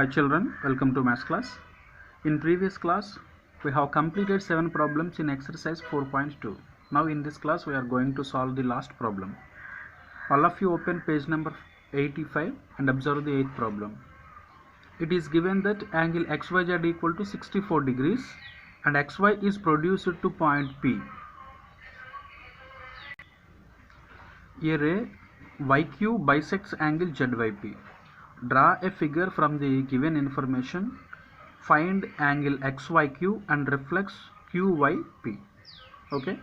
Hi children, welcome to maths class. In previous class, we have completed 7 problems in exercise 4.2. Now in this class, we are going to solve the last problem. All of you open page number 85 and observe the 8th problem. It is given that angle XYZ equal to 64 degrees and XY is produced to point P. A ray YQ bisects angle ZYP. Draw a figure from the given information. Find angle XYQ and reflex QYP. Okay,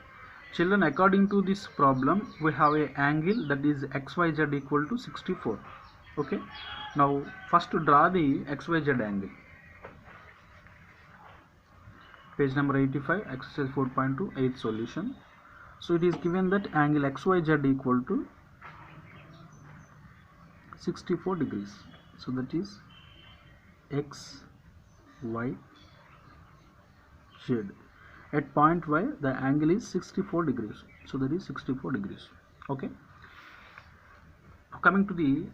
children, according to this problem, we have a angle that is XYZ equal to 64. Okay, now first to draw the XYZ angle. Page number 85, exercise 4.2, 8th solution. So it is given that angle XYZ equal to 64 degrees. So that is X, Y, Z. At point Y, the angle is 64 degrees. So that is 64 degrees. Okay. Coming to the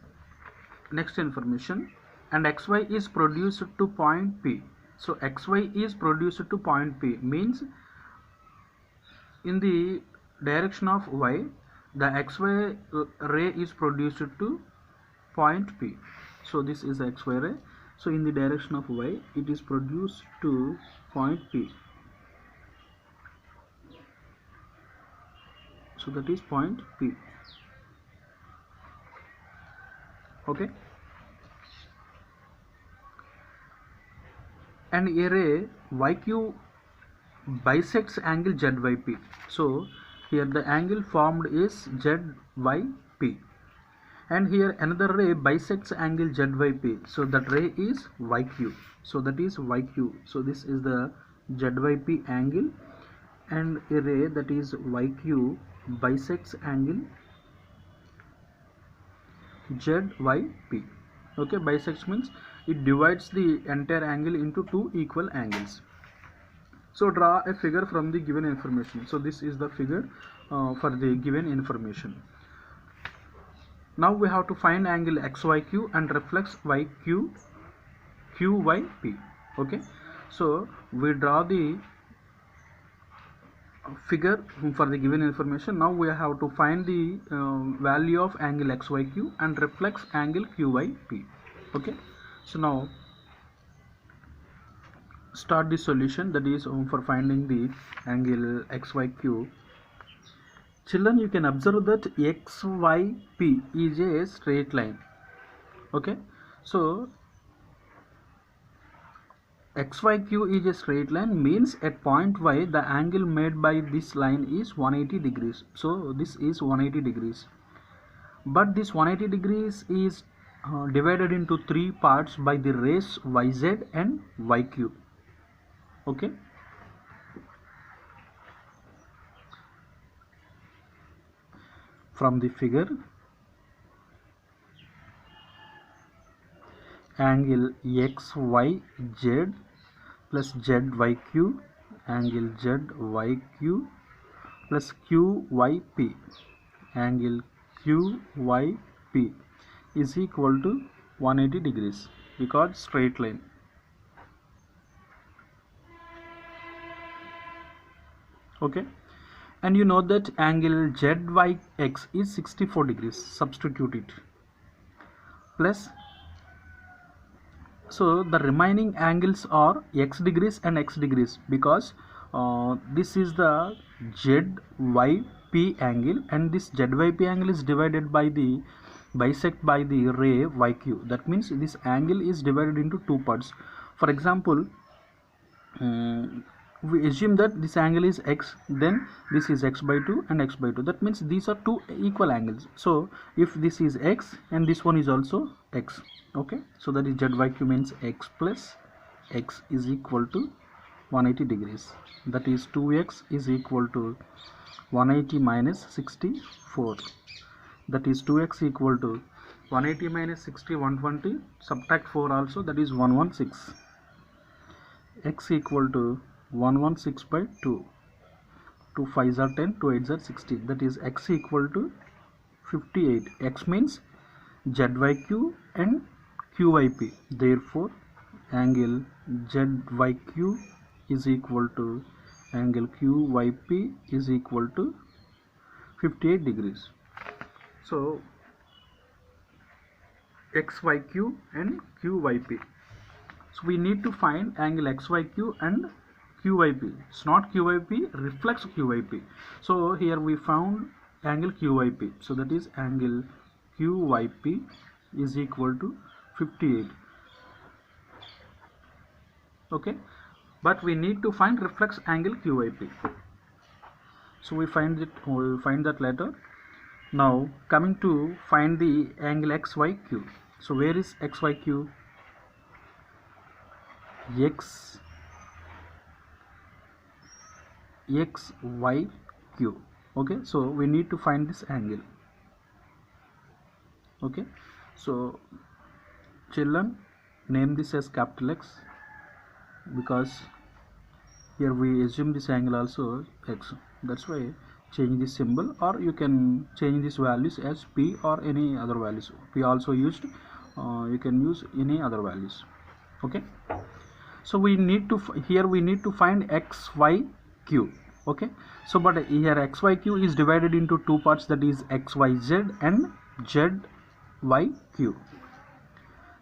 next information, and XY is produced to point P. So XY is produced to point P means in the direction of Y, the XY ray is produced to point P. So this is XY ray. So in the direction of Y, it is produced to point P. So that is point P. Okay. And a ray YQ bisects angle ZYP. So here the angle formed is ZYP. And here another ray bisects angle ZYP. So that ray is YQ. So that is YQ. So this is the ZYP angle. And a ray that is YQ bisects angle ZYP. Okay, bisects means it divides the entire angle into two equal angles. So draw a figure from the given information. So this is the figure for the given information. Now we have to find angle XYQ and reflex YQ QYP. Okay, so we draw the figure for the given information. Now we have to find the value of angle XYQ and reflex angle QYP. Okay, so now start the solution, that is for finding the angle XYQ. Children, you can observe that XYP is a straight line. Okay, so XYQ is a straight line means at point Y the angle made by this line is 180 degrees. So this is 180 degrees. But this 180 degrees is divided into three parts by the rays YZ and YQ. Okay. From the figure, angle XYZ plus ZYQ, angle ZYQ plus QYP, angle QYP is equal to 180 degrees because straight line. Okay, and you know that angle ZYX is 64 degrees. Substitute it. Plus, so the remaining angles are X degrees and X degrees because this is the ZYP angle and this ZYP angle is divided by the bisect by the ray YQ. That means this angle is divided into two parts. For example, we assume that this angle is X, then this is X by 2 and X by 2. That means these are two equal angles. So if this is X and this one is also X, okay, so that is ZYQ means X plus X is equal to 180 degrees. That is 2X is equal to 180 minus 64. That is 2X equal to 180 minus 60, 120. Subtract 4 also, that is 116. X equal to 116 by 2. 2 5s are 10, 2 8s are 16. That is X equal to 58. X means ZYQ and QYP. Therefore angle ZYQ is equal to angle QYP is equal to 58 degrees. So XYQ and QYP. So we need to find angle XYQ and QYP. It's not QYP, reflex QYP. So here we found angle QYP. So that is angle QYP is equal to 58. Okay, but we need to find reflex angle QYP. So we find that later. Now coming to find the angle XYQ. So where is XYQ? XYQ. Okay, so we need to find this angle. Okay, so children, name this as capital X, because here we assume this angle also X. That's why change this symbol, or you can change these values as P or any other values. P also used, you can use any other values. Okay, so we need to here we need to find XYQ. Okay, so but here XYQ is divided into two parts, that is XYZ and ZYQ.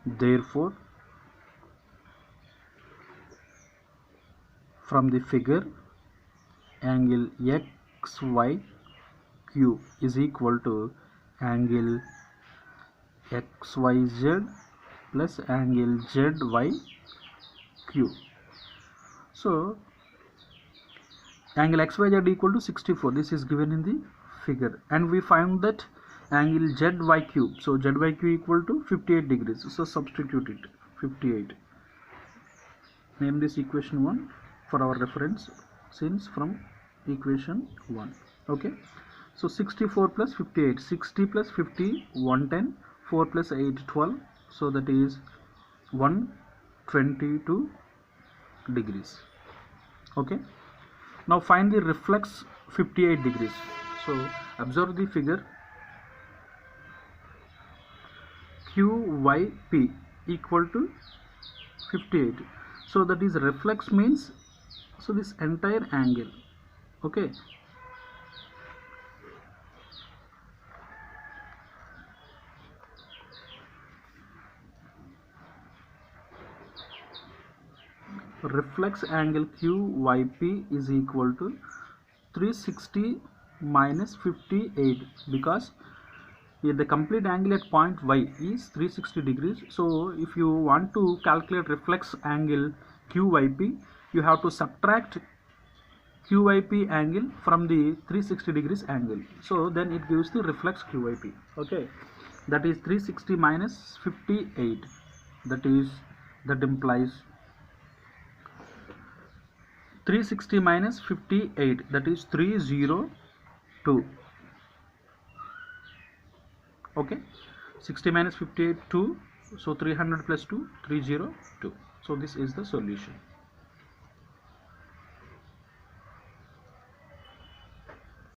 Therefore from the figure, angle XYQ is equal to angle XYZ plus angle ZYQ. So angle XYZ equal to 64. This is given in the figure, and we find that angle ZYQ. So ZYQ equal to 58 degrees. So substitute it, 58. Name this equation 1 for our reference, since from equation 1. Okay, so 64 plus 58, 60 plus 50, 110, 4 plus 8, 12. So that is 122 degrees. Okay, now find the reflex 58 degrees. So observe the figure. QYP equal to 58. So that is reflex means, so this entire angle. Okay, reflex angle QYP is equal to 360 minus 58, because here the complete angle at point Y is 360 degrees. So if you want to calculate reflex angle QYP, you have to subtract QYP angle from the 360 degrees angle. So then it gives the reflex QYP. Okay, that is 360 minus 58. That implies 360 minus 58. That is 302. Okay, 60 minus 58, 2. So 300 plus 2, 302. So this is the solution.